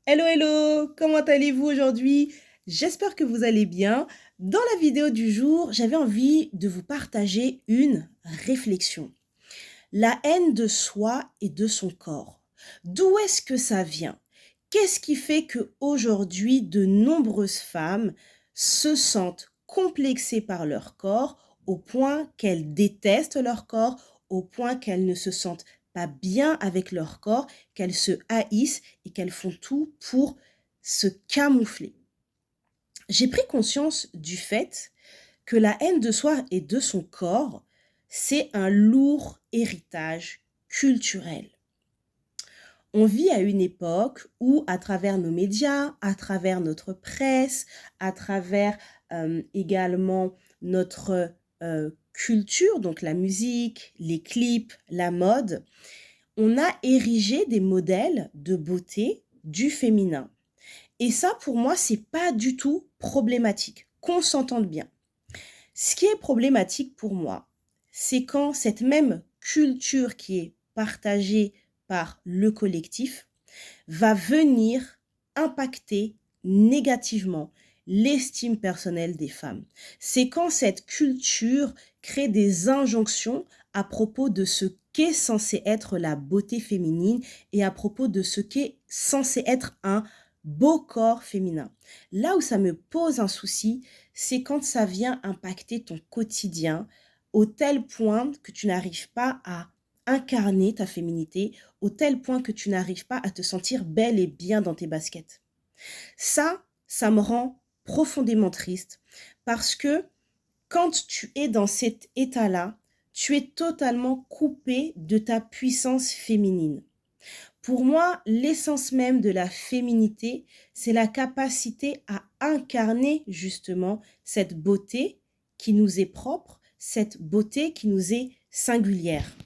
Hello, hello, comment allez-vous aujourd'hui? J'espère que vous allez bien. Dans la vidéo du jour, j'avais envie de vous partager une réflexion. La haine de soi et de son corps. D'où est-ce que ça vient? Qu'est-ce qui fait que aujourd'hui de nombreuses femmes se sentent complexées par leur corps au point qu'elles détestent leur corps, au point qu'elles ne se sentent pas bien avec leur corps, qu'elles se haïssent et qu'elles font tout pour se camoufler? J'ai pris conscience du fait que la haine de soi et de son corps, c'est un lourd héritage culturel. On vit à une époque où, à travers nos médias, à travers notre presse, à travers également notre culture, donc la musique, les clips, la mode, on a érigé des modèles de beauté du féminin. Et ça, pour moi, c'est pas du tout problématique, qu'on s'entende bien. Ce qui est problématique pour moi, c'est quand cette même culture qui est partagée par le collectif va venir impacter négativement l'estime personnelle des femmes. C'est quand cette culture crée des injonctions à propos de ce qu'est censé être la beauté féminine et à propos de ce qu'est censé être un beau corps féminin. Là où ça me pose un souci, c'est quand ça vient impacter ton quotidien au tel point que tu n'arrives pas à incarner ta féminité, au tel point que tu n'arrives pas à te sentir belle et bien dans tes baskets. Ça me rend profondément triste parce que quand tu es dans cet état-là, tu es totalement coupé de ta puissance féminine. Pour moi, l'essence même de la féminité, c'est la capacité à incarner justement cette beauté qui nous est propre, cette beauté qui nous est singulière.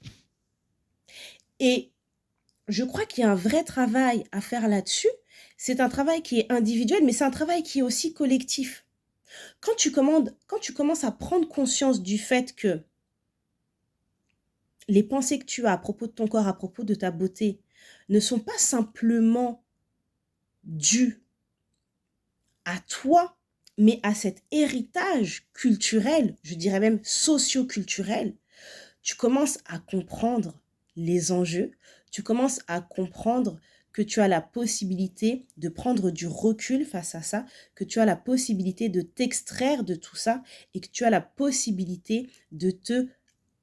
Et je crois qu'il y a un vrai travail à faire là-dessus. C'est un travail qui est individuel, mais c'est un travail qui est aussi collectif. Quand tu commences à prendre conscience du fait que les pensées que tu as à propos de ton corps, à propos de ta beauté, ne sont pas simplement dues à toi, mais à cet héritage culturel, je dirais même socio-culturel, tu commences à comprendre les enjeux, tu commences à comprendre que tu as la possibilité de prendre du recul face à ça, que tu as la possibilité de t'extraire de tout ça et que tu as la possibilité de te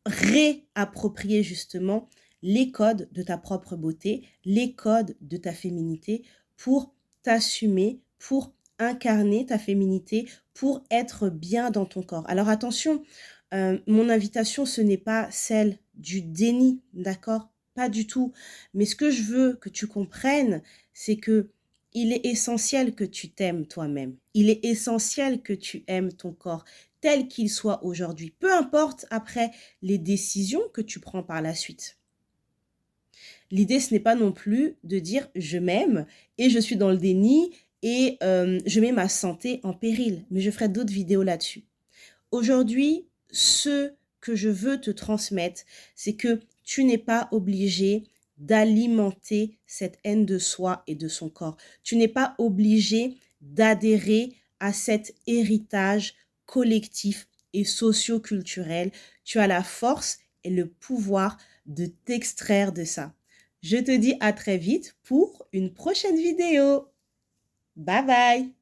réapproprier justement les codes de ta propre beauté, les codes de ta féminité pour t'assumer, pour incarner ta féminité, pour être bien dans ton corps. Alors attention, mon invitation, ce n'est pas celle du déni, d'accord? Pas du tout. Mais ce que je veux que tu comprennes, c'est que il est essentiel que tu t'aimes toi-même. Il est essentiel que tu aimes ton corps tel qu'il soit aujourd'hui. Peu importe après les décisions que tu prends par la suite. L'idée, ce n'est pas non plus de dire je m'aime et je suis dans le déni et je mets ma santé en péril. Mais je ferai d'autres vidéos là-dessus. Aujourd'hui, ce que je veux te transmettre, c'est que tu n'es pas obligé d'alimenter cette haine de soi et de son corps. Tu n'es pas obligé d'adhérer à cet héritage collectif et socio-culturel. Tu as la force et le pouvoir de t'extraire de ça. Je te dis à très vite pour une prochaine vidéo. Bye bye!